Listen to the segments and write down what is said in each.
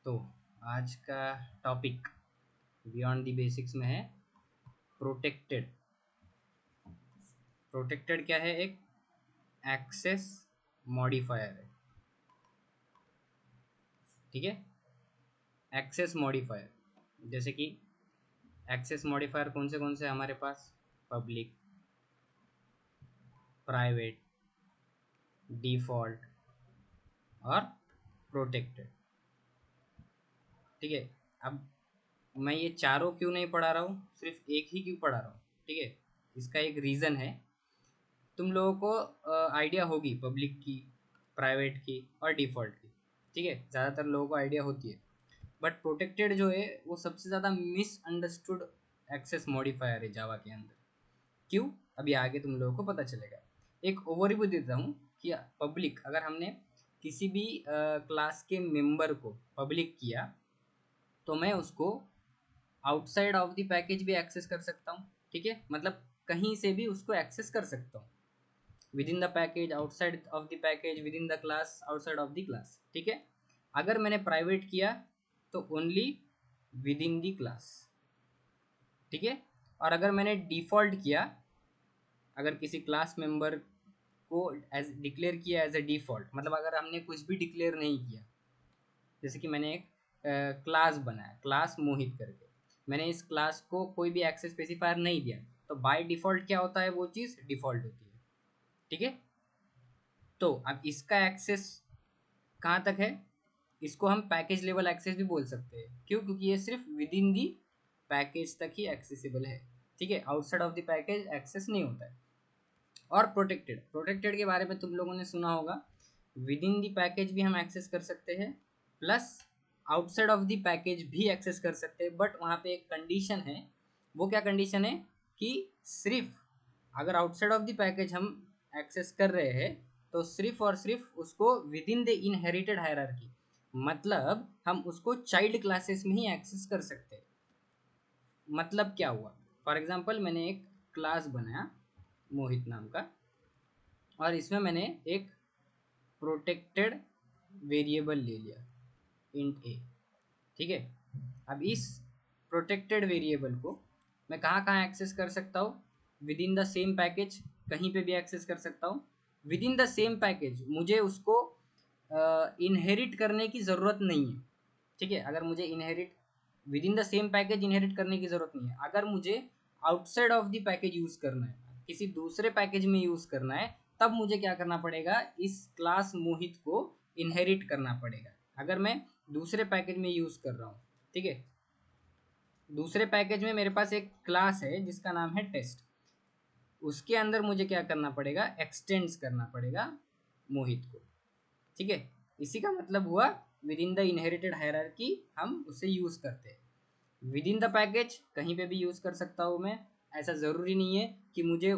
तो आज का टॉपिक बियॉन्ड द बेसिक्स में है प्रोटेक्टेड। प्रोटेक्टेड क्या है? एक एक्सेस मॉडिफायर है। ठीक है, एक्सेस मॉडिफायर। जैसे कि एक्सेस मॉडिफायर कौन से हमारे पास? पब्लिक, प्राइवेट, डिफॉल्ट और प्रोटेक्टेड। ठीक है, अब मैं ये चारों क्यों नहीं पढ़ा रहा हूँ, सिर्फ एक ही क्यों पढ़ा रहा हूँ? ठीक है, इसका एक रीज़न है। तुम लोगों को आइडिया होगी पब्लिक की, प्राइवेट की और डिफ़ॉल्ट की। ठीक है, ज़्यादातर लोगों को आइडिया होती है। बट प्रोटेक्टेड जो है वो सबसे ज़्यादा मिसअंडरस्टूड एक्सेस मॉडिफायर है जावा के अंदर। क्यों? अभी आगे तुम लोगों को पता चलेगा। एक ओवरव्यू देता हूँ कि पब्लिक, अगर हमने किसी भी क्लास के मेंबर को पब्लिक किया तो मैं उसको आउटसाइड ऑफ द पैकेज भी एक्सेस कर सकता हूँ। ठीक है, मतलब कहीं से भी उसको एक्सेस कर सकता हूँ। With in the package, outside of the package, with in the class, outside of the class. ठीक है, अगर मैंने प्राइवेट किया तो only with in the class. ठीक है, और अगर मैंने डिफॉल्ट किया, अगर किसी क्लास मेंबर को एज डिक्लेयर किया एज ए डिफॉल्ट, मतलब अगर हमने कुछ भी डिक्लेयर नहीं किया, जैसे कि मैंने एक क्लास बनाया, क्लास मोहित करके, मैंने इस क्लास को कोई भी एक्सेस स्पेसिफायर नहीं दिया, तो बाय डिफॉल्ट क्या होता है? वो चीज़ डिफॉल्ट होती है। ठीक है, तो अब इसका एक्सेस कहाँ तक है? इसको हम पैकेज लेवल एक्सेस भी बोल सकते हैं। क्यों? क्योंकि ये सिर्फ विद इन दी पैकेज तक ही एक्सेसिबल है। ठीक है, outside of the package access नहीं होता है। और प्रोटेक्टेड, प्रोटेक्टेड के बारे में तुम लोगों ने सुना होगा। विद इन दी पैकेज भी हम एक्सेस कर सकते हैं, plus outside of the package भी एक्सेस कर सकते हैं। बट वहाँ पे एक कंडीशन है। वो क्या कंडीशन है? कि सिर्फ अगर आउटसाइड ऑफ द पैकेज हम एक्सेस कर रहे हैं तो सिर्फ और सिर्फ उसको with in the inherited hierarchy, मतलब हम उसको चाइल्ड क्लासेस में ही एक्सेस कर सकते हैं। मतलब क्या हुआ? फॉर एग्जांपल, मैंने एक क्लास बनाया मोहित नाम का, और इसमें मैंने एक प्रोटेक्टेड वेरिएबल ले लिया, इंट ए। ठीक है, अब इस प्रोटेक्टेड वेरिएबल को मैं कहाँ कहाँ एक्सेस कर सकता हूँ? With in the same package, कहीं पे भी एक्सेस कर सकता हूँ। With in the same package मुझे उसको इनहेरिट करने की ज़रूरत नहीं है। ठीक है, अगर मुझे inherit with in the same package inherit करने की ज़रूरत नहीं है। अगर मुझे outside of the package use करना है, किसी दूसरे पैकेज में यूज़ करना है, तब मुझे क्या करना पड़ेगा? इस क्लास मोहित को इनहेरिट करना पड़ेगा। अगर मैं दूसरे पैकेज में यूज़ कर रहा हूँ, ठीक है, दूसरे पैकेज में मेरे पास एक क्लास है जिसका नाम है टेस्ट, उसके अंदर मुझे क्या करना पड़ेगा? एक्सटेंड्स करना पड़ेगा मोहित को। ठीक है, इसी का मतलब हुआ with in the inherited hierarchy हम उसे यूज़ करते हैं। विद इन द पैकेज कहीं पे भी यूज़ कर सकता हूँ मैं, ऐसा ज़रूरी नहीं है कि मुझे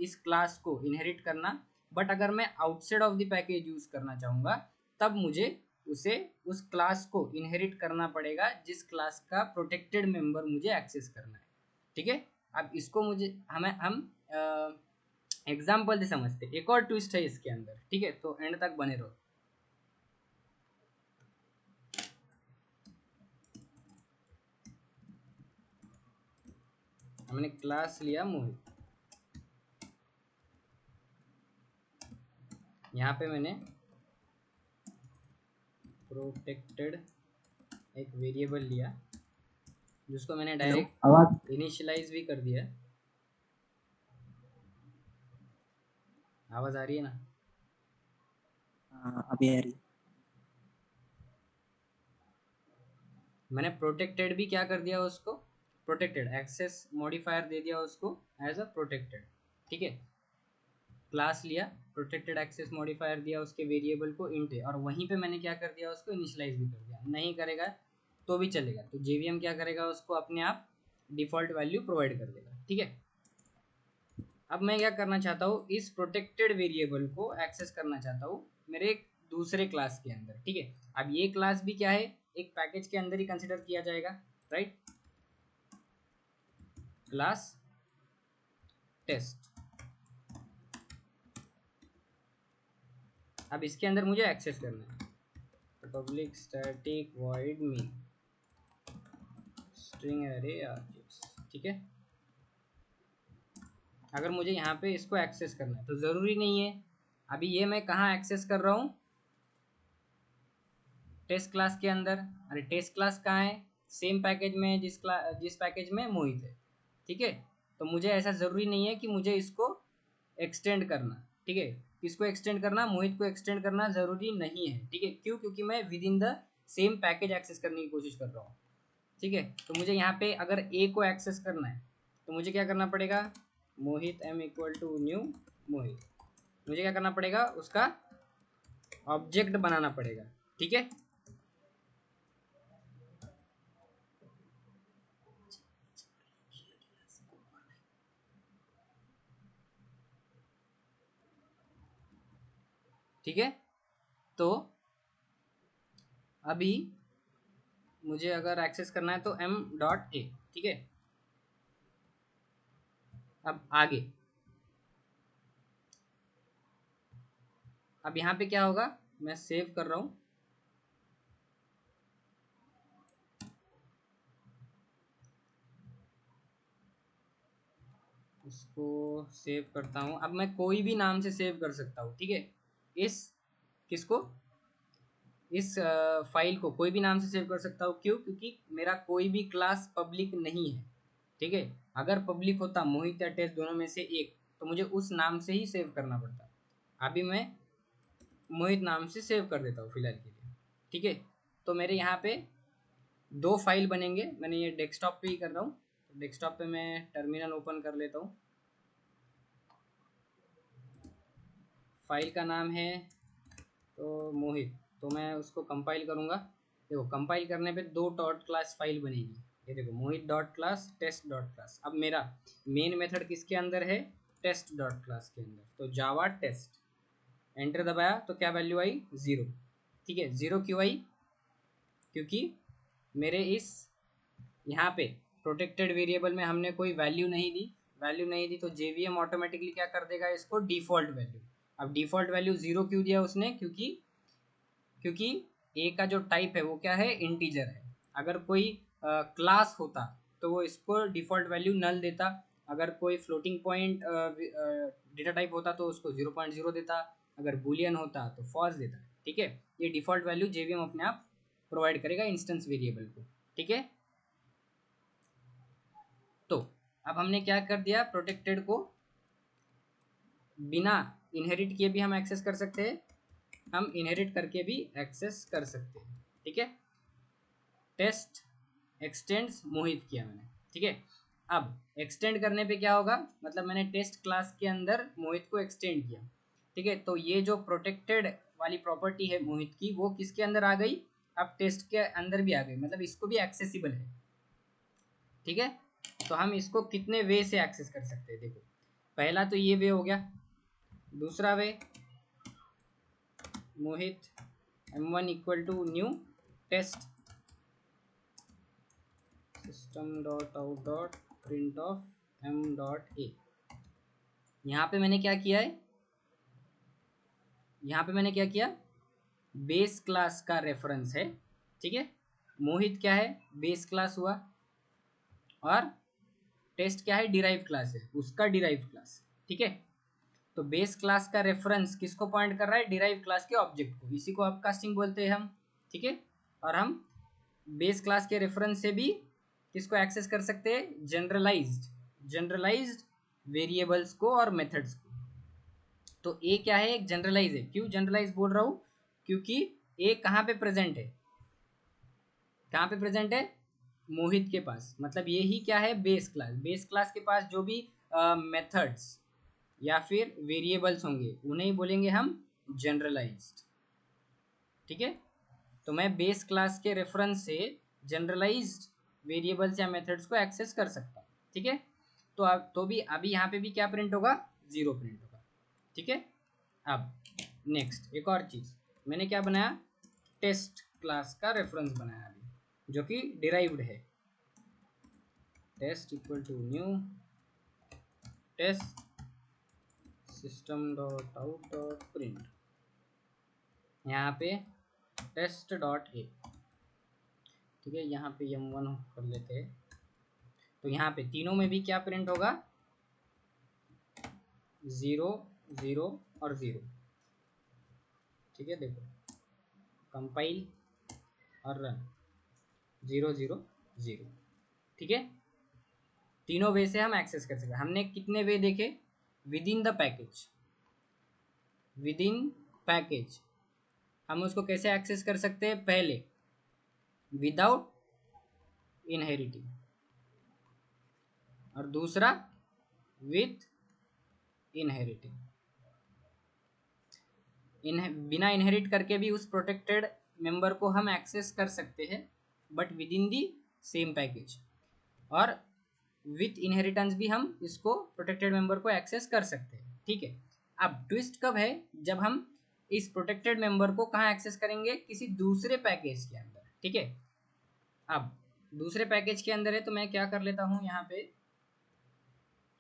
इस क्लास को इनहेरिट करना। बट अगर मैं outside of the package use करना चाहूँगा, तब मुझे उसे उस क्लास को इनहेरिट करना पड़ेगा जिस क्लास का प्रोटेक्टेड मेंबर मुझे एक्सेस करना है। ठीक है, अब इसको मुझे हम एग्जाम्पल से समझते हैं। एक और ट्विस्ट है इसके अंदर। ठीक है, तो एंड तक बने रहो। हमने क्लास लिया मोहित, यहाँ पे मैंने प्रोटेक्टेड एक वेरिएबल लिया जिसको मैंने हेलो, आवाज डायरेक्ट इनिशियलाइज भी कर दिया। आवाज़ आ रही है ना? अभी आ रही। मैंने प्रोटेक्टेड भी क्या कर दिया उसको? प्रोटेक्टेड एक्सेस मॉडिफायर दे दिया उसको एज अ प्रोटेक्टेड। ठीक है, क्लास लिया, प्रोटेक्टेड एक्सेस मॉडिफायर दिया उसके वेरिएबल को इंट है, और वहीं पे मैंने क्या कर दिया? उसको इनिशियलाइज भी कर दिया। नहीं करेगा तो भी चलेगा, तो जेवीएम क्या करेगा? उसको अपने आप डिफ़ॉल्ट वैल्यू प्रोवाइड कर देगा। ठीक है, अब मैं क्या करना चाहता हूँ? इस प्रोटेक्टेड वेरिएबल को एक्सेस करना चाहता हूँ मेरे एक दूसरे क्लास के अंदर। ठीक है, अब ये क्लास भी क्या है? एक पैकेज के अंदर ही कंसिडर किया जाएगा, राइट? Class test. अब इसके अंदर मुझे एक्सेस करना है, तो public static void mean string array objects. ठीक है, अगर मुझे यहाँ पे इसको एक्सेस करना है तो ज़रूरी नहीं है, अभी ये मैं कहाँ एक्सेस कर रहा हूँ, टेस्ट क्लास के अंदर। अरे टेस्ट क्लास कहाँ है, सेम पैकेज में जिस पैकेज में मोहित है। ठीक है, तो मुझे ऐसा ज़रूरी नहीं है कि मुझे इसको एक्सटेंड करना। ठीक है, किसको एक्सटेंड करना, मोहित को एक्सटेंड करना ज़रूरी नहीं है। ठीक है, क्यों, क्योंकि मैं within the same package access करने की कोशिश कर रहा हूँ। ठीक है, तो मुझे यहाँ पे अगर ए को एक्सेस करना है तो मुझे क्या करना पड़ेगा, मोहित एम इक्वल टू न्यू मोहित, मुझे क्या करना पड़ेगा, उसका ऑब्जेक्ट बनाना पड़ेगा। ठीक है, ठीक है, तो अभी मुझे अगर एक्सेस करना है तो एम डॉट ए। ठीक है, अब आगे, अब यहाँ पे क्या होगा, मैं सेव कर रहा हूँ, इसको सेव करता हूँ। अब मैं कोई भी नाम से सेव कर सकता हूँ। ठीक है, इस किसको, इस फाइल को कोई भी नाम से सेव कर सकता हूँ। क्यों, क्योंकि मेरा कोई भी क्लास पब्लिक नहीं है। ठीक है, अगर पब्लिक होता मोहित या टेस्ट दोनों में से एक, तो मुझे उस नाम से ही सेव करना पड़ता। अभी मैं मोहित नाम से सेव कर देता हूँ फिलहाल के लिए। ठीक है, तो मेरे यहाँ पे दो फाइल बनेंगे। मैंने ये डेस्कटॉप पे ही कर रहा हूँ, तो डेस्कटॉप पे मैं टर्मिनल ओपन कर लेता हूँ। फाइल का नाम है तो मोहित, तो मैं उसको कंपाइल करूँगा। देखो कंपाइल करने पे दो डॉट क्लास फाइल बनेगी। ये देखो Mohit dot class, test dot class. अब मेरा मेन मेथड किसके अंदर है, टेस्ट डॉट क्लास के अंदर। तो जावा टेस्ट, एंटर दबाया तो क्या वैल्यू आई, 0। ठीक है, 0 क्यों आई, क्योंकि मेरे इस यहाँ पे प्रोटेक्टेड वेरिएबल में हमने कोई वैल्यू नहीं दी। वैल्यू नहीं दी तो जेवीएम ऑटोमेटिकली क्या कर देगा, इसको डिफ़ॉल्ट वैल्यू। अब डिफ़ॉल्ट वैल्यू 0 क्यों दिया उसने, क्योंकि क्योंकि ए का जो टाइप है वो क्या है, इंटीजर है। अगर कोई क्लास होता तो वो इसको डिफ़ॉल्ट वैल्यू नल देता। अगर कोई फ्लोटिंग पॉइंट डेटा टाइप होता तो उसको 0.0 देता। अगर बुलियन होता तो फॉल्स देता। ठीक है, ये डिफ़ॉल्ट वैल्यू जेवीएम अपने आप प्रोवाइड करेगा इंस्टेंस वेरिएबल को। ठीक है, तो अब हमने क्या कर दिया, प्रोटेक्टेड को बिना इनहेरिट किए भी हम एक्सेस कर सकते हैं, हम इनहेरिट करके भी एक्सेस कर सकते हैं। ठीक है, टेस्ट एक्सटेंड्स मोहित किया मैंने। ठीक है, अब एक्सटेंड करने पे क्या होगा, मतलब मैंने टेस्ट क्लास के अंदर मोहित को एक्सटेंड किया। ठीक है, तो ये जो प्रोटेक्टेड वाली प्रॉपर्टी है मोहित की, वो किसके अंदर आ गई, अब टेस्ट के अंदर भी आ गई, मतलब इसको भी एक्सेसिबल है। ठीक है, तो हम इसको कितने वे से एक्सेस कर सकते हैं, देखो पहला तो ये वे हो गया। दूसरा way, Mohit m1 equal to new test system dot out dot print of M dot A. यहाँ पे मैंने क्या किया है, यहाँ पे मैंने क्या किया, बेस क्लास का रेफरेंस है। ठीक है, मोहित क्या है, बेस क्लास हुआ, और टेस्ट क्या है, डिराइव क्लास है, उसका डिराइव क्लास। ठीक है, तो बेस क्लास का रेफरेंस किसको पॉइंट कर रहा है, डिराइव क्लास के ऑब्जेक्ट को, इसी को अपकास्टिंग बोलते हैं हम। ठीक है, और हम बेस क्लास के रेफरेंस से भी किसको एक्सेस कर सकते हैं, जनरलाइज्ड वेरिएबल्स को और मेथड्स को। तो ए क्या है, एक जनरलाइज है। क्यों जनरलाइज बोल रहा हूँ, क्योंकि ए कहाँ पे प्रेजेंट है, कहाँ पे प्रेजेंट है, मोहित के पास। मतलब ये ही क्या है, बेस क्लास। बेस क्लास के पास जो भी मेथड्स या फिर वेरिएबल्स होंगे उन्हें ही बोलेंगे हम जनरलाइज्ड। ठीक है, तो मैं बेस क्लास के रेफरेंस से जनरलाइज्ड वेरिएबल्स या मेथड्स को एक्सेस कर सकता हूँ। ठीक है, तो अब तो भी अभी यहाँ पे भी क्या प्रिंट होगा, 0 प्रिंट होगा। ठीक है, अब नेक्स्ट एक और चीज़ मैंने क्या बनाया, टेस्ट क्लास का रेफरेंस बनाया अभी, जो कि डिराइव्ड है। Test equal to new test system dot out dot print. यहाँ पे टेस्ट डॉट ए। ठीक है, यहाँ पे m1 कर लेते हैं। तो यहाँ पे तीनों में भी क्या प्रिंट होगा, 0 0 और 0। ठीक है, देखो कंपाइल और रन, 0 0 0। ठीक है, तीनों वे से हम एक्सेस कर सकते हैं। हमने कितने वे देखे, with in the package, with in package हम उसको कैसे एक्सेस कर सकते हैं, पहले विदाउट इनहेरिटिंग, और दूसरा विथ इनहेरिटिंग। बिना इनहेरिट करके भी उस प्रोटेक्टेड मेंबर को हम एक्सेस कर सकते हैं, but with in the same package. और विथ इनहेरिटेंस भी हम इसको प्रोटेक्टेड मेंबर को एक्सेस कर सकते हैं। ठीक है, अब ट्विस्ट कब है, जब हम इस प्रोटेक्टेड मेंबर को कहाँ एक्सेस करेंगे, किसी दूसरे पैकेज के अंदर। ठीक है, अब दूसरे पैकेज के अंदर है तो मैं क्या कर लेता हूँ, यहाँ पे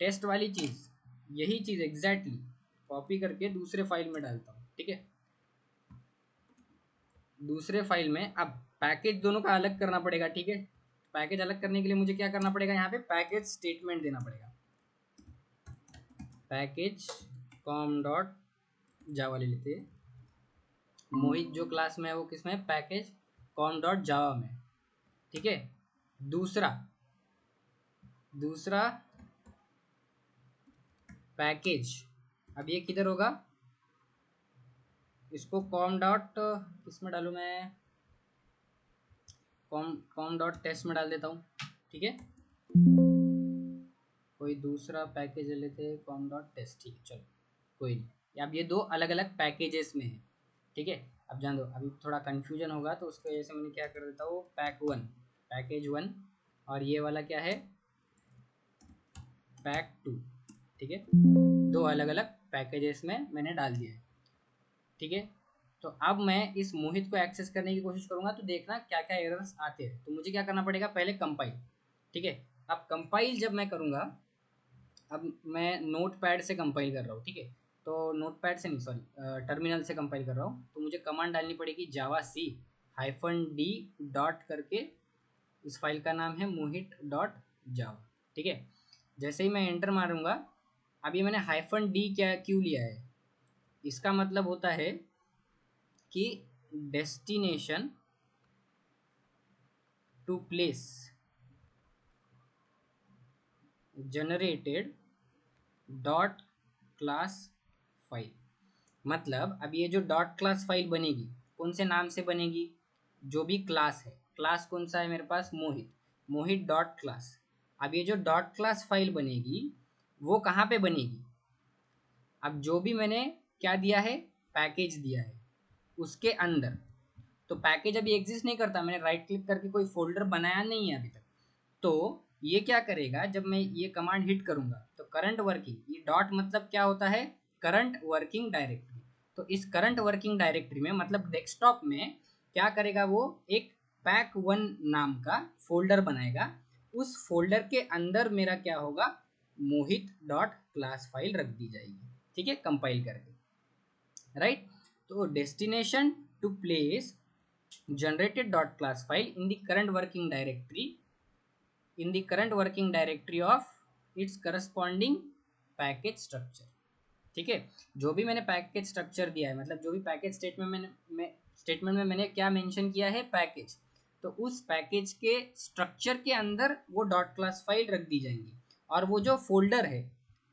टेस्ट वाली चीज, यही चीज एग्जैक्टली कॉपी करके दूसरे फाइल में डालता हूँ। ठीक है, दूसरे फाइल में अब पैकेज दोनों का अलग करना पड़ेगा। ठीक है, पैकेज अलग करने के लिए मुझे क्या करना पड़ेगा, यहाँ पे पैकेज स्टेटमेंट देना पड़ेगा। पैकेज कॉम डॉट जावा ले लेते हैं। मोहित जो क्लास में है वो किस में है, पैकेज कॉम डॉट जावा में। ठीक है, दूसरा दूसरा पैकेज, अब ये किधर होगा, इसको कॉम डॉट किस में डालूँ मैं, कॉम डॉट टेस्ट में डाल देता हूँ। ठीक है, कोई दूसरा पैकेज ले लेते हैं, कॉम डॉट टेस्ट। ठीक है, चलो कोई नहीं। अब ये दो अलग अलग पैकेजेस में है। ठीक है, अब जान दो, अभी थोड़ा कन्फ्यूजन होगा तो उसकी वजह से मैंने क्या कर देता हूँ, पैकेज वन, और ये वाला क्या है, पैक 2। ठीक है, दो अलग अलग पैकेजेस में मैंने डाल दिया है। ठीक है, तो अब मैं इस मोहित को एक्सेस करने की कोशिश करूंगा, तो देखना क्या क्या एरर्स आते हैं। तो मुझे क्या करना पड़ेगा, पहले कंपाइल। ठीक है, अब कंपाइल जब मैं करूंगा, अब मैं नोट पैड से कंपाइल कर रहा हूँ। ठीक है, तो नोट पैड से नहीं, सॉरी टर्मिनल से कंपाइल कर रहा हूँ। तो मुझे कमांड डालनी पड़ेगी जावा सी -d डॉट करके, इस फाइल का नाम है मोहित डॉट जावा। ठीक है, जैसे ही मैं एंटर मारूंगा, अभी मैंने -d क्या क्यों लिया है, इसका मतलब होता है कि destination to place generated dot class file. मतलब अब ये जो डॉट क्लास फाइल बनेगी, कौन से नाम से बनेगी, जो भी क्लास है, क्लास कौन सा है मेरे पास, मोहित, मोहित डॉट क्लास। अब ये जो डॉट क्लास फाइल बनेगी वो कहाँ पे बनेगी, अब जो भी मैंने क्या दिया है, पैकेज दिया है उसके अंदर। तो पैकेज अभी एग्जिस्ट नहीं करता, मैंने राइट क्लिक करके कोई फोल्डर बनाया नहीं है अभी तक। तो ये क्या करेगा, जब मैं ये कमांड हिट करूंगा तो करंट वर्किंग, ये डॉट मतलब क्या होता है, करंट वर्किंग डायरेक्टरी। तो इस करंट वर्किंग डायरेक्टरी में मतलब डेस्कटॉप में क्या करेगा, वो एक पैक वन नाम का फोल्डर बनाएगा। उस फोल्डर के अंदर मेरा क्या होगा, मोहित डॉट क्लास फाइल रख दी जाएगी। ठीक है, कंपाइल करके, राइट। तो destination to place generated dot class file in the current working directory, in the current working directory of its corresponding package structure। ठीक है, जो भी मैंने पैकेज स्ट्रक्चर दिया है, मतलब जो भी पैकेज स्टेटमेंट में मैंने क्या मेंशन किया है, पैकेज, तो उस पैकेज के स्ट्रक्चर के अंदर वो डॉट क्लास फाइल रख दी जाएंगी। और वो जो फोल्डर है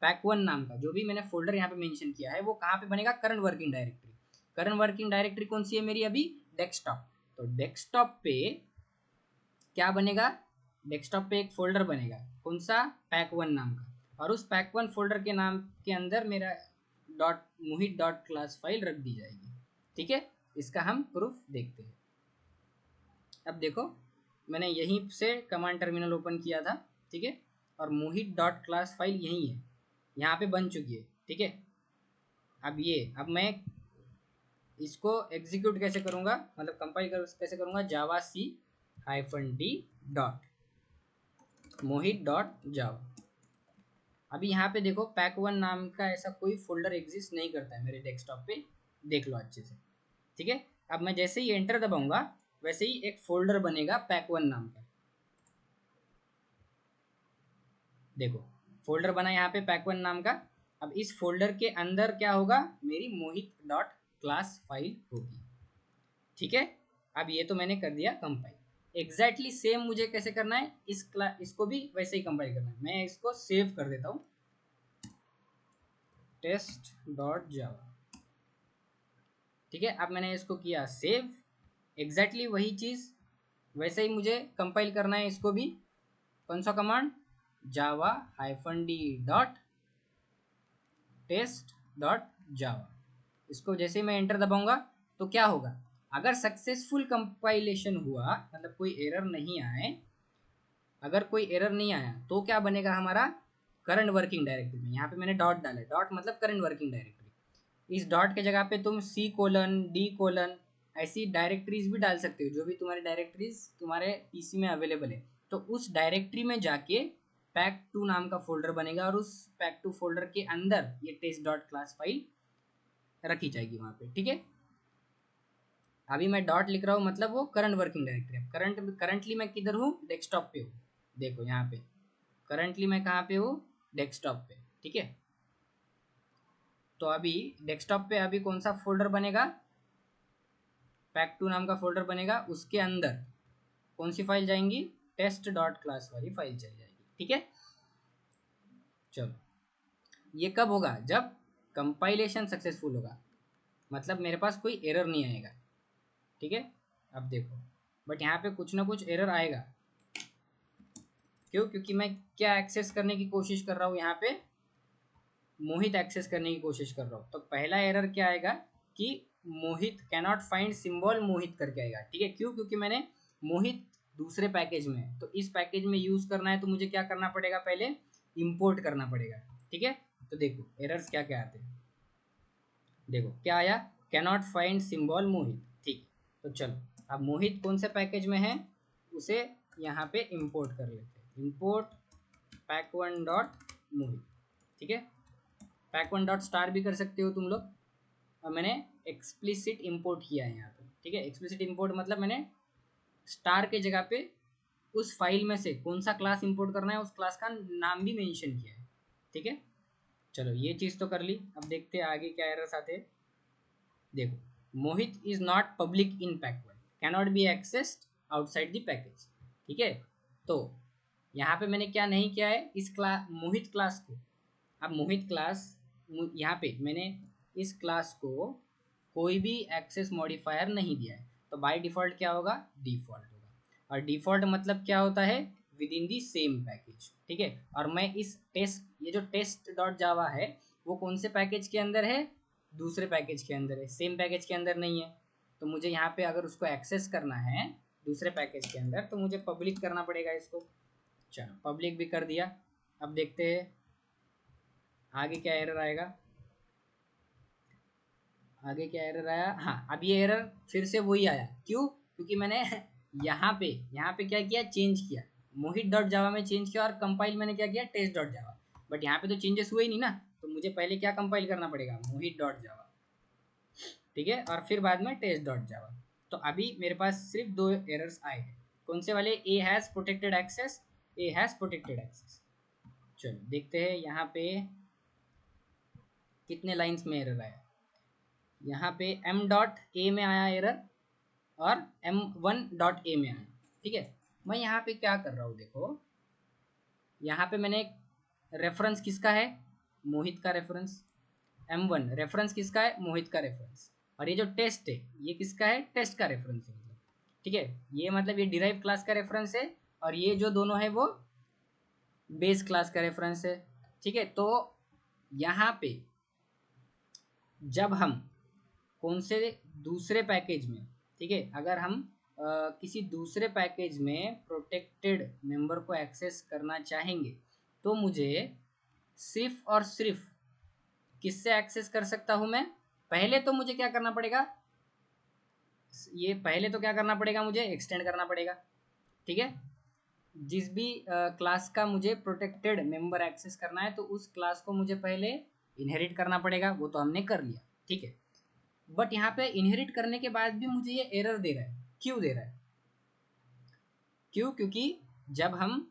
पैक वन नाम का, जो भी मैंने फोल्डर यहाँ पे मेंशन किया है, वो कहाँ पे बनेगा, current working directory. Current working directory कौन सी है मेरी, अभी डेस्कटॉप। तो डेस्कटॉप पे क्या बनेगा, डेस्कटॉप पे एक फोल्डर बनेगा, कौन सा, पैक वन नाम का। और उस पैक वन फोल्डर के नाम के अंदर मेरा डॉट मोहित डॉट क्लास फाइल रख दी जाएगी। ठीक है, इसका हम प्रूफ देखते हैं। अब देखो, मैंने यहीं से कमांड टर्मिनल ओपन किया था। ठीक है, और मोहित डॉट क्लास फाइल यही है, यहाँ पे बन चुकी है। ठीक है, अब मैं इसको एग्जीक्यूट कैसे करूँगा, मतलब कंपाइल कैसे करूँगा, जावा सी -d डॉट मोहित डॉट जावा। अभी यहाँ पे देखो, पैक वन नाम का ऐसा कोई फोल्डर एग्जिस्ट नहीं करता है मेरे डेस्कटॉप पे, देख लो अच्छे से। ठीक है, अब मैं जैसे ही एंटर दबाऊंगा वैसे ही एक फोल्डर बनेगा pack1 नाम का। देखो फोल्डर बना यहाँ पे pack1 नाम का। अब इस फोल्डर के अंदर क्या होगा, मेरी मोहित डॉट क्लास फाइल होगी। ठीक है, अब ये तो मैंने कर दिया कंपाइल। एग्जैक्टली सेम मुझे कैसे करना है, इसको भी वैसे ही कंपाइल करना है। मैं इसको सेव कर देता हूँ, टेस्ट डॉट जावा। ठीक है, अब मैंने इसको किया सेव। एग्जैक्टली वही चीज़ वैसे ही मुझे कंपाइल करना है इसको भी। कौन सा command, Java -d dot test dot Java. इसको जैसे ही मैं एंटर दबाऊंगा तो क्या होगा, अगर सक्सेसफुल कंपाइलेशन हुआ, मतलब कोई एरर नहीं आए, अगर कोई एरर नहीं आया तो क्या बनेगा हमारा, करंट वर्किंग डायरेक्टरी में। यहाँ पे मैंने डॉट डाला है, डॉट मतलब करंट वर्किंग डायरेक्टरी। इस डॉट के जगह पे तुम C:D: ऐसी डायरेक्टरीज भी डाल सकते हो, जो भी तुम्हारी डायरेक्टरीज तुम्हारे पीसी में अवेलेबल है। तो उस डायरेक्टरी में जाके pack2 नाम का फोल्डर बनेगा और उस pack2 फोल्डर के अंदर ये टेस्ट डॉट क्लास फाइल रखी जाएगी वहाँ पे। ठीक है, अभी मैं डॉट लिख रहा हूँ मतलब वो करंट वर्किंग डायरेक्टरी है। करंटली मैं किधर हूँ, डेस्कटॉप पे हूँ। देखो यहाँ पे करंटली मैं कहाँ पे हूँ, डेस्कटॉप पे। ठीक है, तो अभी डेस्कटॉप पे अभी कौन सा फोल्डर बनेगा, pack2 नाम का फोल्डर बनेगा। उसके अंदर कौन सी फाइल जाएंगी, टेस्ट डॉट क्लास वाली फाइल चली जाएगी। ठीक है, चलो ये कब होगा, जब कंपाइलेशन सक्सेसफुल होगा, मतलब मेरे पास कोई एरर नहीं आएगा। ठीक है, अब देखो बट यहाँ पे कुछ ना कुछ एरर आएगा। क्यों, क्योंकि मैं क्या एक्सेस करने की कोशिश कर रहा हूँ, यहाँ पे मोहित एक्सेस करने की कोशिश कर रहा हूँ। तो पहला एरर क्या आएगा कि मोहित कैनॉट फाइंड सिंबल मोहित करके आएगा। ठीक है, क्यों, क्योंकि मैंने मोहित दूसरे पैकेज में है, तो इस पैकेज में यूज करना है तो मुझे क्या करना पड़ेगा, पहले इंपोर्ट करना पड़ेगा। ठीक है, तो देखो एरर्स क्या क्या आते हैं। देखो क्या आया, कैनॉट फाइंड सिंबल मोहित। ठीक, तो चलो अब मोहित कौन से पैकेज में है उसे यहाँ पे इंपोर्ट कर लेते हैं। इंपोर्ट pack1 डॉट मोहित। ठीक है, pack1 डॉट स्टार भी कर सकते हो तुम लोग। और मैंने एक्सप्लिसिट इंपोर्ट किया है यहाँ पे। ठीक है, एक्सप्लिसिट इंपोर्ट मतलब मैंने स्टार के जगह पे उस फाइल में से कौन सा क्लास इंपोर्ट करना है उस क्लास का नाम भी मेंशन किया है। ठीक है, चलो ये चीज़ तो कर ली। अब देखते हैं आगे क्या एरर्स आते हैं। देखो, Mohit is not public in pack1, cannot be accessed outside the package. ठीक है, तो यहाँ पे मैंने क्या नहीं किया है, इस क्लास मोहित क्लास को। अब मोहित क्लास यहाँ पे मैंने इस क्लास को कोई भी एक्सेस मॉडिफायर नहीं दिया है, तो बाय डिफ़ॉल्ट क्या होगा, डिफ़ॉल्ट होगा। और डिफ़ॉल्ट मतलब क्या होता है, with in the same package. ठीक है, और मैं इस टेस्ट, ये जो टेस्ट डॉट जावा है वो कौन से पैकेज के अंदर है, दूसरे पैकेज के अंदर है, सेम पैकेज के अंदर नहीं है। तो मुझे यहाँ पे अगर उसको एक्सेस करना है दूसरे पैकेज के अंदर तो मुझे पब्लिक करना पड़ेगा इसको। चलो पब्लिक भी कर दिया। अब देखते हैं आगे क्या एरर आएगा। आगे क्या एरर आया, हाँ अब ये एरर फिर से वही आया। क्यों, क्योंकि मैंने यहाँ पे क्या किया, चेंज किया, मोहित डॉट जावा में चेंज किया और कंपाइल मैंने क्या किया, टेस्ट डॉट जावा। बट यहाँ पे तो चेंजेस हुए ही नहीं ना, तो मुझे पहले क्या कंपाइल करना पड़ेगा, मोहित डॉट जावा। ठीक है, और फिर बाद में टेस्ट डॉट जावा। तो अभी मेरे पास सिर्फ दो एरर्स आए हैं। कौन से वाले, A has protected access, A has protected access. चलो देखते हैं यहाँ पे कितने लाइन्स में एरर आया। यहाँ पे m डॉट ए में आया एरर और m1 डॉट ए में आया। ठीक है, मैं यहाँ पे क्या कर रहा हूँ, देखो यहाँ पे मैंने रेफरेंस किसका है, मोहित का रेफरेंस। m1 रेफरेंस किसका है, मोहित का रेफरेंस। और ये जो टेस्ट है ये किसका है, टेस्ट का रेफरेंस है मतलब। ठीक है, ये मतलब ये डिराइव क्लास का रेफरेंस है और ये जो दोनों है वो बेस क्लास का रेफरेंस है। ठीक है, तो यहाँ पे जब हम कौन से दूसरे पैकेज में, ठीक है, अगर हम किसी दूसरे पैकेज में प्रोटेक्टेड मेंबर को एक्सेस करना चाहेंगे तो मुझे सिर्फ और सिर्फ किससे एक्सेस कर सकता हूं मैं, पहले तो मुझे क्या करना पड़ेगा, ये पहले तो क्या करना पड़ेगा, मुझे एक्सटेंड करना पड़ेगा। ठीक है, जिस भी क्लास का मुझे प्रोटेक्टेड मेंबर एक्सेस करना है तो उस क्लास को मुझे पहले इनहेरिट करना पड़ेगा, वो तो हमने कर लिया। ठीक है, बट यहाँ पे इनहेरिट करने के बाद भी मुझे ये एरर दे रहा है। क्यों दे रहा है? क्यों? क्योंकि जब हम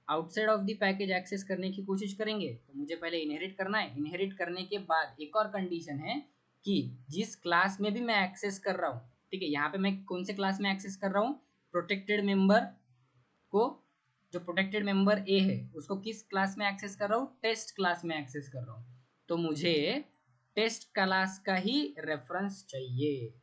outside of the package access करने की कोशिश करेंगे तो मुझे पहले इनहेरिट करना है। इनहेरिट करने के बाद एक और कंडीशन है कि जिस क्लास में भी मैं एक्सेस कर रहा हूँ, ठीक है, यहाँ पे मैं कौन से क्लास में एक्सेस कर रहा हूँ? प्रोटेक्टेड मेंबर को, जो प्रोटेक्टेड मेंबर ए है उसको किस क्लास में एक्सेस कर रहा हूँ? टेस्ट क्लास में एक्सेस कर रहा हूँ। तो मुझे टेस्ट क्लास का ही रेफरेंस चाहिए,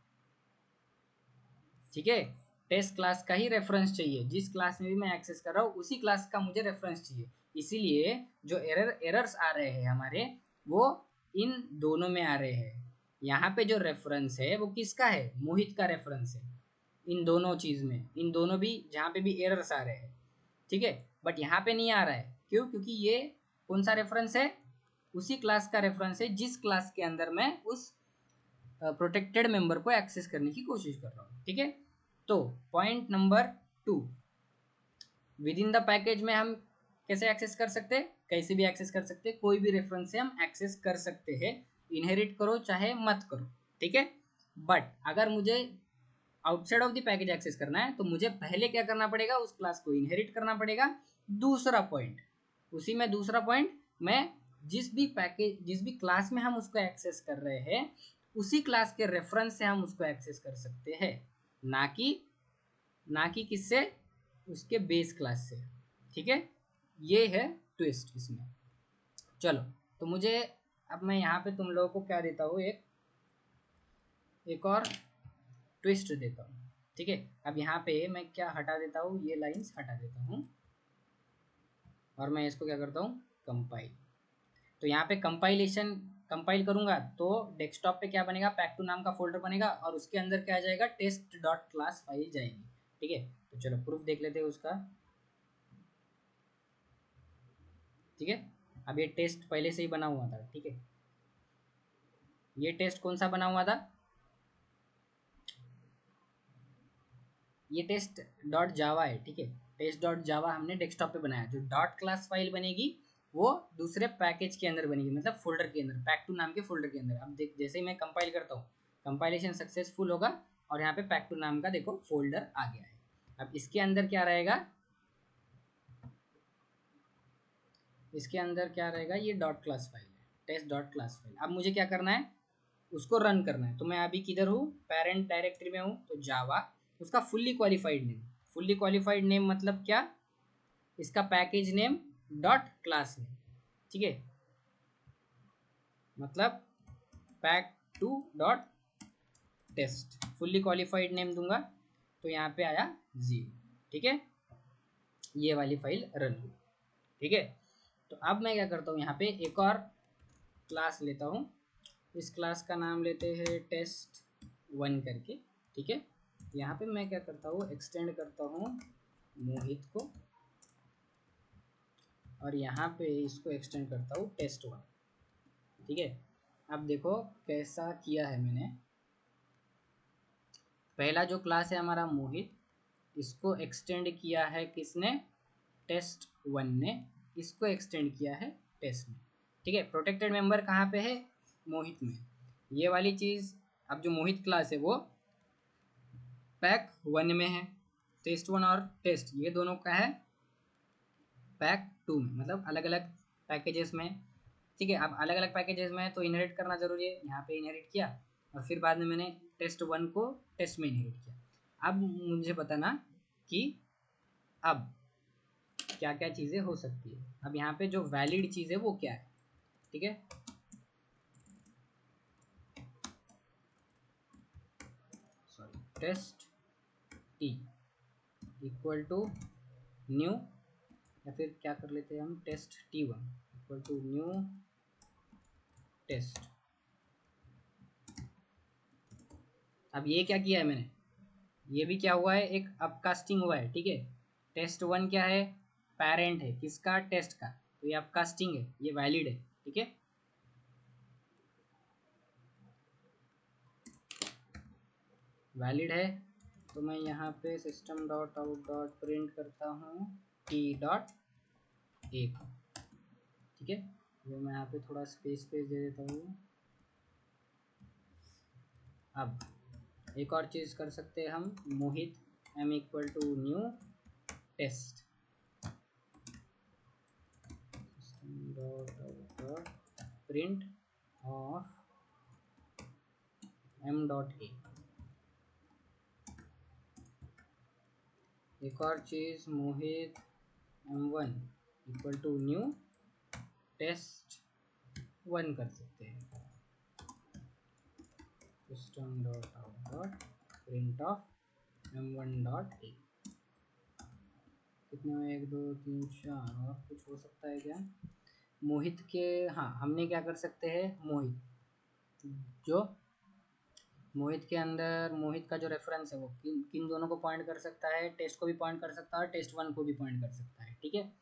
ठीक है, टेस्ट क्लास का ही रेफरेंस चाहिए। जिस क्लास में भी मैं एक्सेस कर रहा हूँ उसी क्लास का मुझे रेफरेंस चाहिए। इसीलिए जो एरर्स आ रहे हैं हमारे, वो इन दोनों में आ रहे हैं। यहाँ पे जो रेफरेंस है वो किसका है? मोहित का रेफरेंस है। इन दोनों चीज में, इन दोनों भी जहाँ पे भी एरर्स आ रहे हैं, ठीक है, बट यहाँ पे नहीं आ रहा है। क्यों? क्योंकि ये कौन सा रेफरेंस है? उसी क्लास का रेफरेंस है जिस क्लास के अंदर मैं उस प्रोटेक्टेड मेंबर को एक्सेस करने की कोशिश कर रहा हूँ, ठीक है। तो point number 2, with in the package में हम कैसे एक्सेस कर सकते हैं? कैसे भी एक्सेस कर सकते हैं, कोई भी रेफरेंस से हम एक्सेस कर सकते हैं, इनहेरिट करो चाहे मत करो, ठीक है। बट अगर मुझे outside of the package access करना है तो मुझे पहले क्या करना पड़ेगा? उस क्लास को इनहेरिट करना पड़ेगा। दूसरा पॉइंट, उसी में दूसरा पॉइंट, मैं जिस भी क्लास में हम उसको एक्सेस कर रहे हैं उसी क्लास के रेफरेंस से हम उसको एक्सेस कर सकते हैं, ना कि किससे? उसके बेस क्लास से, ठीक है। ये है ट्विस्ट इसमें। चलो, तो मुझे अब मैं यहाँ पे तुम लोगों को क्या देता हूँ, एक और ट्विस्ट देता हूँ, ठीक है। अब यहाँ पे मैं क्या हटा देता हूँ, ये लाइंस हटा देता हूँ और मैं इसको क्या करता हूँ? कंपाइल। तो यहाँ पे कंपाइल करूंगा तो डेस्कटॉप पे क्या बनेगा? पैक टू नाम का फोल्डर बनेगा और उसके अंदर क्या आ जाएगा? टेस्ट डॉट क्लास फाइल जाएगी, ठीक है। तो चलो प्रूफ देख लेते हैं उसका, ठीक है। अब ये टेस्ट पहले से ही बना हुआ था, ठीक है। ये टेस्ट कौन सा बना हुआ था? ये टेस्ट डॉट जावा है, ठीक है। टेस्ट डॉट जावा हमने डेस्कटॉप पे बनाया। जो डॉट क्लास फाइल बनेगी वो दूसरे पैकेज के अंदर बनेगी, मतलब फोल्डर के अंदर, पैक टू नाम के फोल्डर के अंदर। अब देख, जैसे ही मैं कंपाइल करता हूँ, कंपाइलेशन सक्सेसफुल होगा और यहाँ पे पैक टू नाम का देखो फोल्डर आ गया है। अब इसके अंदर क्या रहेगा? इसके अंदर क्या रहेगा? ये डॉट क्लास फाइल है, टेस्ट डॉट क्लास फाइल। अब मुझे क्या करना है? उसको रन करना है। तो मैं अभी किधर हूँ? पेरेंट डायरेक्टरी में हूँ, तो जावा, उसका fully qualified name. Fully qualified name मतलब क्या? इसका package name dot class name, ठीक है, मतलब pack two dot test, fully qualified name दूंगा तो यहाँ पे आया 0, ठीक है। ये वाली फाइल रन हुई, ठीक है। तो अब मैं क्या करता हूँ, यहाँ पे एक और क्लास लेता हूँ। इस क्लास का नाम लेते हैं test1 करके, ठीक है। यहाँ पे मैं क्या करता हूँ? एक्सटेंड करता हूँ मोहित को और यहाँ पे इसको एक्सटेंड करता हूँ test1, ठीक है। अब देखो कैसा किया है मैंने। पहला जो क्लास है हमारा मोहित, इसको एक्सटेंड किया है किसने? test1 ने। इसको एक्सटेंड किया है टेस्ट में, ठीक है। प्रोटेक्टेड मेंबर कहाँ पे है? मोहित में। ये वाली चीज़, अब जो मोहित क्लास है वो पैक 1 में है। test1 और टेस्ट ये दोनों का है पैक 2 में, मतलब अलग अलग पैकेजेस में, ठीक है। अब अलग अलग पैकेजेस में है तो इनहेरिट करना जरूरी है। यहाँ पे इनहेरिट किया और फिर बाद में मैंने test1 को टेस्ट में इनहेरिट किया। अब मुझे बताना कि अब क्या क्या चीज़ें हो सकती है। अब यहाँ पे जो वैलिड चीज़ है वो क्या है, ठीक है। Sorry, test T equal to new, या फिर क्या कर लेते हैं हम, test1 equal to new test. अब ये क्या किया है मैंने? ये भी क्या हुआ है? एक अपकास्टिंग हुआ है, ठीक है। test1 क्या है? पेरेंट है किसका? टेस्ट का। तो ये अपकास्टिंग है, ये वैलिड है, ठीक है। वैलिड है तो मैं यहाँ पे system dot out dot print करता हूँ टी डॉट ए को, ठीक है। तो मैं यहाँ पे थोड़ा स्पेस दे देता हूँ। अब एक और चीज़ कर सकते हैं हम, Mohit m equal to new test dot print of m dot A. एक और चीज़, Mohit m1 equal to new test 1 कर सकते हैं। System dot out dot print of m1 dot A. कितने में, 1 2 3 4, और कुछ हो सकता है क्या? मोहित के, हाँ हमने क्या कर सकते हैं, जो मोहित के अंदर मोहित का जो रेफरेंस है वो किन किन दोनों को पॉइंट कर सकता है, टेस्ट को भी पॉइंट कर सकता है, टेस्ट 1 को भी पॉइंट कर सकता है। ठीक है,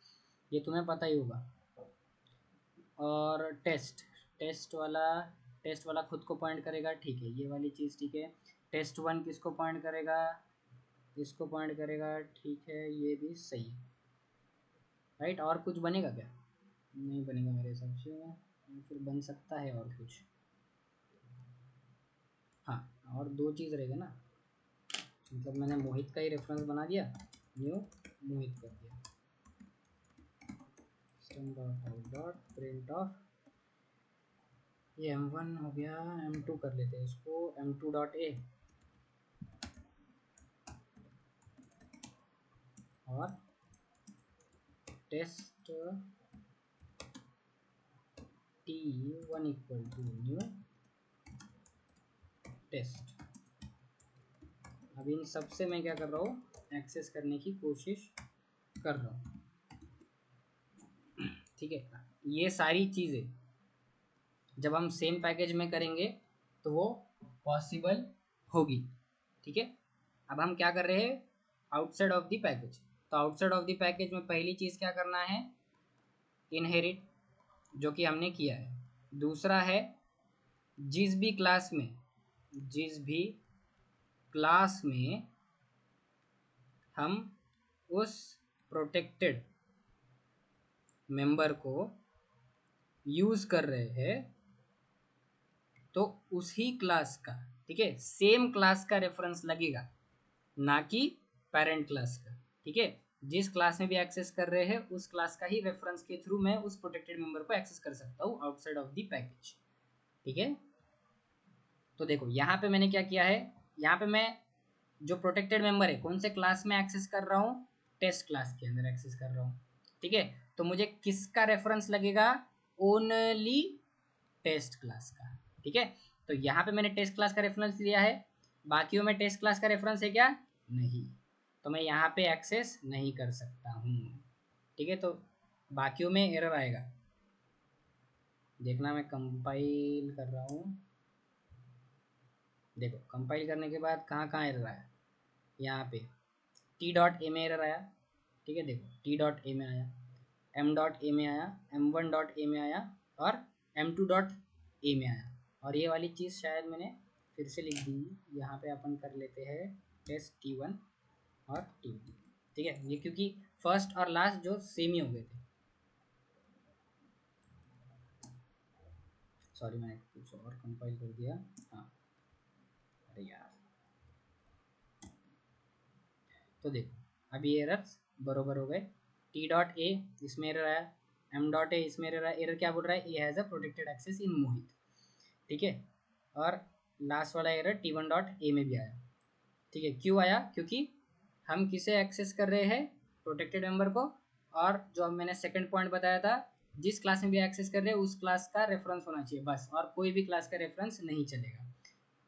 ये तुम्हें पता ही होगा। और टेस्ट वाला खुद को पॉइंट करेगा, ठीक है, ये वाली चीज़ ठीक है। टेस्ट 1 किसको पॉइंट करेगा, इसको पॉइंट करेगा, ठीक है, ये भी सही है। राइट, और कुछ बनेगा क्या? नहीं बनेगा मेरे हिसाब से, फिर बन सकता है और कुछ। हाँ, और 2 चीज़ रहेगा ना, मतलब मैंने मोहित का ही रेफरेंस बना दिया, न्यू मोहित कर दिया, system dot out dot print of, ये m1 हो गया, m2 कर लेते हैं इसको, m2 डॉट ए, और test t1 equal to new test. अब इन सब से मैं क्या कर रहा हूँ, एक्सेस करने की कोशिश कर रहा हूँ। ठीक है, ये सारी चीज़ें जब हम सेम पैकेज में करेंगे तो वो पॉसिबल होगी। ठीक है, अब हम क्या कर रहे हैं, आउटसाइड ऑफ द पैकेज। तो आउटसाइड ऑफ द पैकेज में पहली चीज़ क्या करना है, इनहेरिट, जो कि हमने किया है। दूसरा है, जिस भी क्लास में हम उस प्रोटेक्टेड मेंबर को यूज़ कर रहे हैं, तो उसी क्लास का, ठीक है, सेम क्लास का रेफरेंस लगेगा, ना कि पेरेंट क्लास का। ठीक है, जिस क्लास में भी एक्सेस कर रहे हैं उस क्लास का ही रेफरेंस के थ्रू मैं उस प्रोटेक्टेड मेंबर को एक्सेस कर सकता हूँ आउटसाइड ऑफ द पैकेज। ठीक है, तो देखो यहाँ पे मैंने क्या किया है, यहाँ पे मैं जो प्रोटेक्टेड मेंबर है कौन से क्लास में एक्सेस कर रहा हूँ, टेस्ट क्लास के अंदर एक्सेस कर रहा हूँ। ठीक है, तो मुझे किसका रेफरेंस लगेगा, ओनली टेस्ट क्लास का। ठीक है, तो यहाँ पे मैंने टेस्ट क्लास का रेफरेंस लिया है, बाकियों में टेस्ट क्लास का रेफरेंस है क्या, नहीं, तो मैं यहाँ पे एक्सेस नहीं कर सकता हूँ। ठीक है, तो बाकियों में एरर आएगा, देखना मैं कंपाइल कर रहा हूँ। देखो कंपाइल करने के बाद कहाँ कहाँ एरर आया, यहाँ पे टी डॉट ए में एरर आया। ठीक है, देखो टी डॉट ए में आया, एम डॉट ए में आया, m1 डॉट ए में आया, और m2 डॉट ए में आया। और ये वाली चीज़ शायद मैंने फिर से लिख दी, यहाँ पे अपन कर लेते हैं टेस्ट t1 और t2। ठीक है, ये क्योंकि फर्स्ट और लास्ट जो सेम ही हो गए थे, सॉरी मैंने कुछ और कंपाइल कर दिया। हाँ, अरे यार, तो देखो अब ये एरर्स बरोबर हो गए। टी डॉट ए इसमें एरर आया, एम डॉट ए इसमें एरर आया। एरर क्या बोल रहा है, A has a protected access in Mohit. ठीक है, और लास्ट वाला एरर t1 डॉट ए में भी आया। ठीक है, क्यों आया, क्योंकि हम किसे एक्सेस कर रहे हैं, प्रोटेक्टेड मेंबर को, और जो मैंने सेकंड पॉइंट बताया था, जिस क्लास में भी एक्सेस कर रहे हैं उस क्लास का रेफरेंस होना चाहिए बस, और कोई भी क्लास का रेफरेंस नहीं चलेगा।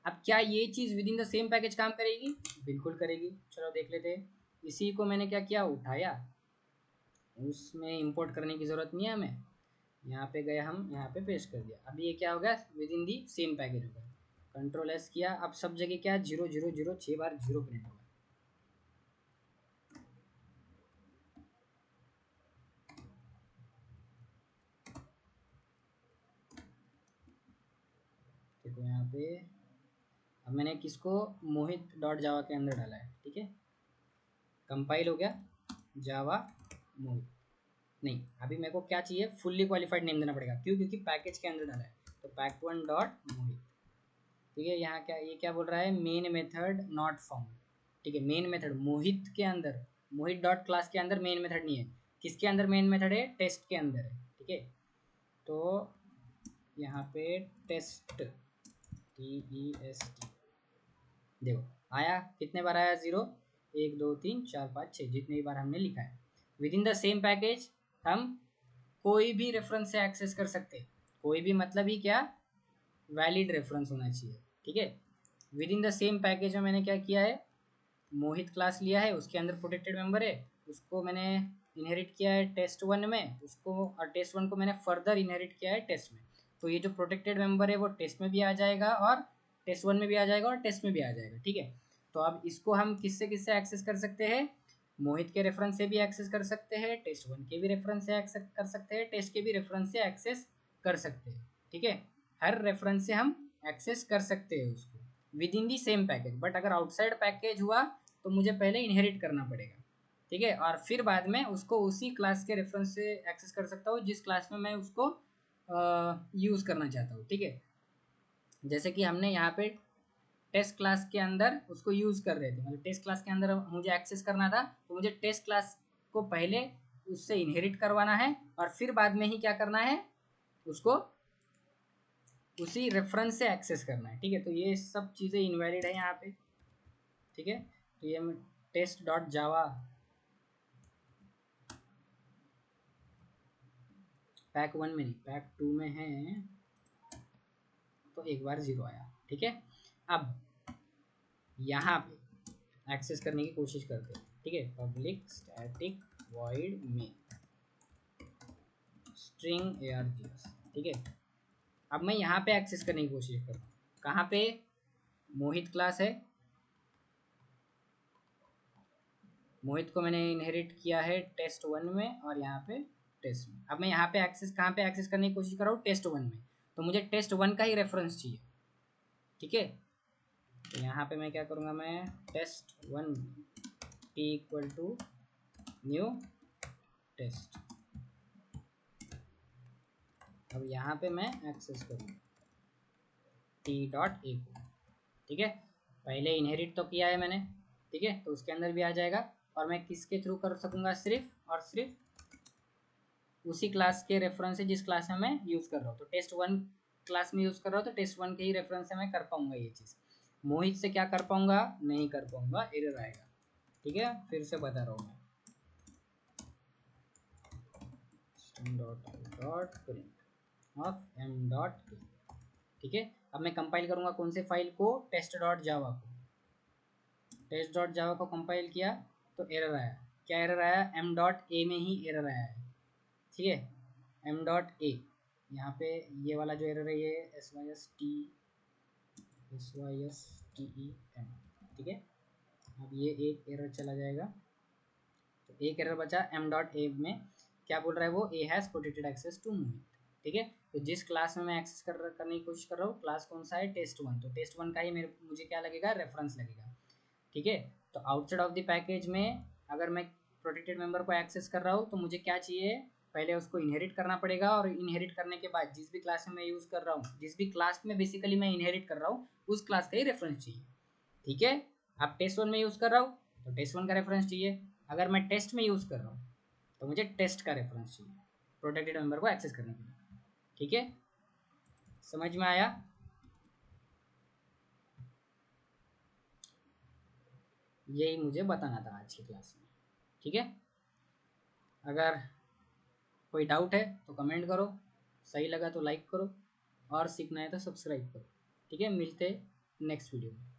अब क्या ये चीज़ within the same package काम करेगी, बिल्कुल करेगी। चलो देख लेते हैं। इसी को मैंने क्या किया, उठाया, उसमें इंपोर्ट करने की ज़रूरत नहीं है हमें, यहाँ पे गए हम, यहाँ पे पेस्ट कर दिया। अब ये क्या हो गया, with in the same package हो गया। कंट्रोल एस किया, अब सब जगह क्या, 0 0 0 6 बार 0 प्रिंट होगा। देखो यहाँ पे अब मैंने किसको, मोहित डॉट जावा के अंदर डाला है। ठीक है, कंपाइल हो गया, जावा मोहित। नहीं, अभी मेरे को क्या चाहिए, फुल्ली क्वालिफाइड नेम देना पड़ेगा। क्यों, क्योंकि पैकेज के अंदर डाला है, तो पैक1 डॉट मोहित। ठीक है, यहाँ क्या ये क्या बोल रहा है, मेन मेथड नॉट फाउंड। ठीक है, मेन मेथड मोहित के अंदर, मोहित डॉट क्लास के अंदर मेन मेथड नहीं है। किसके अंदर मेन मेथड है, टेस्ट के अंदर है। ठीक है, तो यहाँ पे टेस्ट TEST देखो आया, कितने बार आया, 0 1 2 3 4 5 6, जितने बार हमने लिखा है। With in the same package हम कोई भी रेफरेंस से एक्सेस कर सकते हैं। कोई भी मतलब ही क्या, वैलिड रेफरेंस होना चाहिए। ठीक है, with in the same package में मैंने क्या किया है, मोहित क्लास लिया है, उसके अंदर प्रोटेक्टेड मेंबर है, उसको मैंने इनहेरिट किया है टेस्ट 1 में, उसको और टेस्ट 1 को मैंने फर्दर इनहेरिट किया है टेस्ट में। तो ये जो प्रोटेक्टेड मेंबर है वो टेस्ट में भी आ जाएगा और टेस्ट 1 में भी आ जाएगा और टेस्ट में भी आ जाएगा। ठीक है, तो अब इसको हम किससे किससे एक्सेस कर सकते हैं, मोहित के रेफरेंस से भी एक्सेस कर सकते हैं, टेस्ट 1 के भी रेफरेंस से एक्सेस कर सकते हैं, टेस्ट के भी रेफरेंस से एक्सेस कर सकते हैं। ठीक है, हर रेफरेंस से हम एक्सेस कर सकते हैं उसको with in the same package. But अगर आउटसाइड पैकेज हुआ तो मुझे पहले इनहेरिट करना पड़ेगा। ठीक है, और फिर बाद में उसको उसी क्लास के रेफरेंस से एक्सेस कर सकता हूँ जिस क्लास में मैं उसको यूज़ करना चाहता हूँ। ठीक है, जैसे कि हमने यहाँ पे टेस्ट क्लास के अंदर उसको यूज़ कर रहे थे, मतलब टेस्ट क्लास के अंदर मुझे एक्सेस करना था, तो मुझे टेस्ट क्लास को पहले उससे इनहेरिट करवाना है और फिर बाद में ही क्या करना है, उसको उसी रेफरेंस से एक्सेस करना है। ठीक है, तो ये सब चीज़ें इनवैलिड है यहाँ पे। ठीक है, तो ये test.java पैक 1 में नहीं पैक 2 में है, तो एक बार 0 आया। ठीक है, अब यहाँ पे एक्सेस करने की कोशिश करते हैं। ठीक है, पब्लिक स्टैटिक वॉइड में स्ट्रिंग args। ठीक है, अब मैं यहाँ पे एक्सेस करने की कोशिश कर रहा हूँ, कहाँ पे, मोहित क्लास है, मोहित को मैंने इनहेरिट किया है टेस्ट 1 में और यहाँ पे टेस्ट में। अब मैं यहाँ पे एक्सेस कहाँ पे एक्सेस करने की कोशिश कर रहा हूँ, टेस्ट 1 में, तो मुझे टेस्ट 1 का ही रेफरेंस चाहिए। ठीक है, तो यहाँ पे मैं क्या करूँगा, मैं टेस्ट 1 T = न्यू टेस्ट। अब यहाँ पे मैं एक्सेस करूँगा T.A को। ठीक है, पहले इनहेरिट तो किया है मैंने। ठीक है, तो उसके अंदर भी आ जाएगा और मैं किसके थ्रू कर सकूँगा, सिर्फ और सिर्फ उसी क्लास के रेफरेंस से जिस क्लास में मैं यूज़ कर रहा हूँ। तो टेस्ट 1 क्लास में यूज़ कर रहा हूँ, तो टेस्ट 1 के ही रेफरेंस से मैं कर पाऊँगा ये चीज़। मोहित से क्या कर पाऊँगा, नहीं कर पाऊँगा, एरर आएगा। ठीक है, फिर से बता रहा हूँ मैं, string.out.print of m.k। ठीक है, अब मैं कंपाइल करूँगा कौन से फाइल को, test.java को। test.java को कंपाइल किया तो एरर आया, क्या एरर आया, m.a में ही एरर आया है। ठीक है, m.a, यहाँ पे ये वाला जो एरर है ये SYSTEM। ठीक है, अब ये एक एरर चला जाएगा, तो एक एरर बचा m.a में, क्या बोल रहा है वो, a has protected access to Mohit. ठीक है, तो जिस क्लास में मैं एक्सेस करने की कोशिश कर रहा हूँ, क्लास कौन सा है, टेस्ट 1, तो टेस्ट 1 का ही मुझे क्या लगेगा, रेफरेंस लगेगा। ठीक है, तो आउटसाइड ऑफ द पैकेज में अगर मैं प्रोटेक्टेड मेंबर को एक्सेस कर रहा हूँ तो मुझे क्या चाहिए, पहले उसको इनहेरिट करना पड़ेगा और इनहेरिट करने के बाद जिस भी क्लास में मैं यूज़ कर रहा हूँ, जिस भी क्लास में बेसिकली मैं इनहेरिट कर रहा हूँ, उस क्लास का ही रेफरेंस चाहिए। ठीक है, अब टेस्ट 1 में यूज़ कर रहा हूँ तो टेस्ट 1 का रेफरेंस चाहिए, अगर मैं टेस्ट में यूज़ कर रहा हूँ तो मुझे टेस्ट का रेफरेंस चाहिए प्रोटेक्टेड मेंबर को एक्सेस करने के लिए। ठीक है, समझ में आया। यही मुझे बताना था आज की क्लास में। ठीक है, अगर कोई डाउट है तो कमेंट करो, सही लगा तो लाइक करो और सीखना है तो सब्सक्राइब करो। ठीक है, मिलते नेक्स्ट वीडियो में।